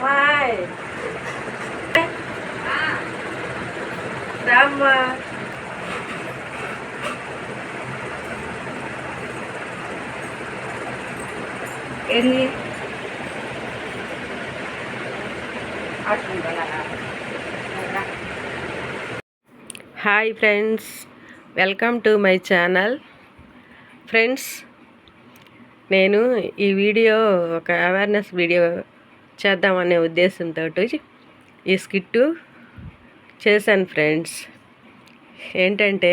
అమ్మాయి రామ్మా. ఏంది hi friends, welcome to my channel. Friends, నేను ఈ వీడియో ఒక అవేర్నెస్ వీడియో చేద్దామనే ఉద్దేశంతో ఈ స్కిట్టు చేశాను ఫ్రెండ్స్. ఏంటంటే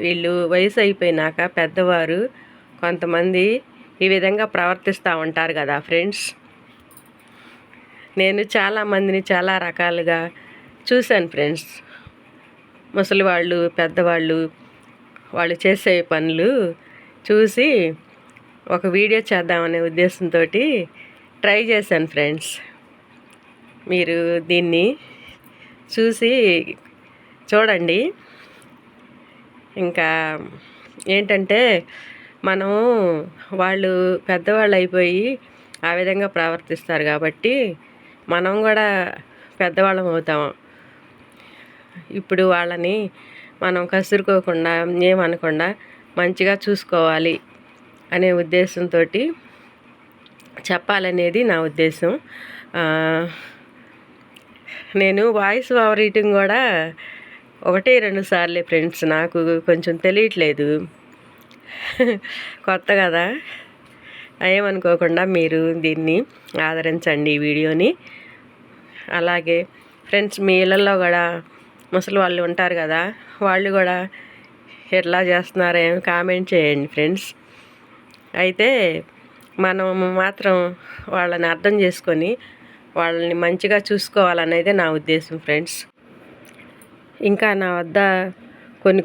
వీళ్ళు వయసు అయిపోయినాక పెద్దవారు కొంతమంది ఈ విధంగా ప్రవర్తిస్తూ ఉంటారు కదా ఫ్రెండ్స్. నేను చాలామందిని చాలా రకాలుగా చూశాను ఫ్రెండ్స్. ముసలి వాళ్ళు, పెద్దవాళ్ళు, వాళ్ళు చేసే పనులు చూసి ఒక వీడియో చేద్దామనే ఉద్దేశంతో ట్రై చేశాను ఫ్రెండ్స్. మీరు దీన్ని చూసి చూడండి. ఇంకా ఏంటంటే మనం వాళ్ళు పెద్దవాళ్ళు అయిపోయి ఆ విధంగా ప్రవర్తిస్తారు కాబట్టి మనం కూడా పెద్దవాళ్ళం అవుతాం. ఇప్పుడు వాళ్ళని మనం కసురుకోకుండా ఏమనకుండా మంచిగా చూసుకోవాలి అనే ఉద్దేశంతో చెప్పాలనేది నా ఉద్దేశం. నేను వాయిస్ ఓవర్ రీడింగ్ కూడా 1-2 సార్లే ఫ్రెండ్స్. నాకు కొంచెం తెలియట్లేదు, కొత్త కదా. ఏమనుకోకుండా మీరు దీన్ని ఆదరించండి ఈ వీడియోని. అలాగే ఫ్రెండ్స్, మీ ఇళ్ళల్లో కూడా ముసలి వాళ్ళు ఉంటారు కదా, వాళ్ళు కూడా ఎట్లా చేస్తున్నారేమో కామెంట్ చేయండి ఫ్రెండ్స్. అయితే మనం మాత్రం వాళ్ళని అర్థం చేసుకొని వాళ్ళని మంచిగా చూసుకోవాలనేదే నా ఉద్దేశం ఫ్రెండ్స్. ఇంకా నా వద్ద కొన్ని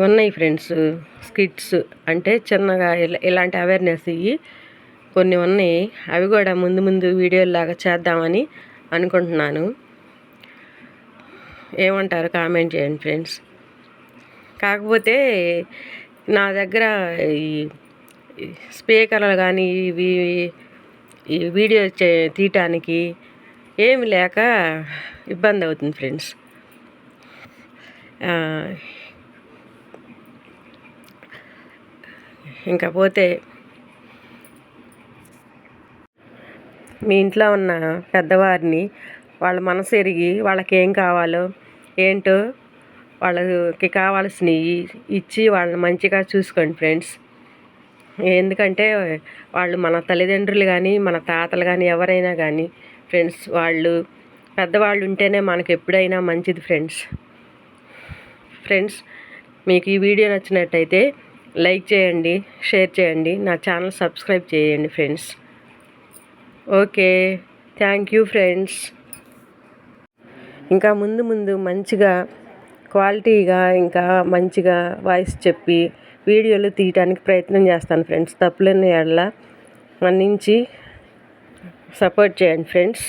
ఉన్నాయి ఫ్రెండ్స్ స్కిట్స్. అంటే చిన్నగా ఇలాంటి అవేర్నెస్ కొన్ని ఉన్నాయి. అవి కూడా ముందు వీడియోలాగా చేద్దామని అనుకుంటున్నాను. ఏమంటారు కామెంట్ చేయండి ఫ్రెండ్స్. కాకపోతే నా దగ్గర ఈ స్పీకర్లు కానీ ఇవి ఈ వీడియో తీయటానికి ఏమి లేక ఇబ్బంది అవుతుంది ఫ్రెండ్స్. ఇంకా పోతే మీ ఇంట్లో ఉన్న పెద్దవారిని వాళ్ళ మనసు ఎరిగి వాళ్ళకి ఏం కావాలో ఏంటో వాళ్ళకి కావాల్సినవి ఇచ్చి వాళ్ళని మంచిగా చూసుకోండి ఫ్రెండ్స్. ఎందుకంటే వాళ్ళు మన తల్లిదండ్రులు కానీ మన తాతలు కానీ ఎవరైనా కానీ ఫ్రెండ్స్, వాళ్ళు పెద్దవాళ్ళు ఉంటేనే మనకు ఎప్పుడైనా మంచిది ఫ్రెండ్స్. మీకు ఈ వీడియో నచ్చినట్టయితే లైక్ చేయండి, షేర్ చేయండి, నా ఛానల్ సబ్స్క్రైబ్ చేయండి friends. Okay, thank you friends. ఇంకా ముందు మంచిగా క్వాలిటీగా ఇంకా మంచిగా వాయిస్ చెప్పి వీడియోలు తీయడానికి ప్రయత్నం చేస్తాను ఫ్రెండ్స్. తప్పులన్నీ ఎడల మన్నించి సపోర్ట్ చేయండి ఫ్రెండ్స్.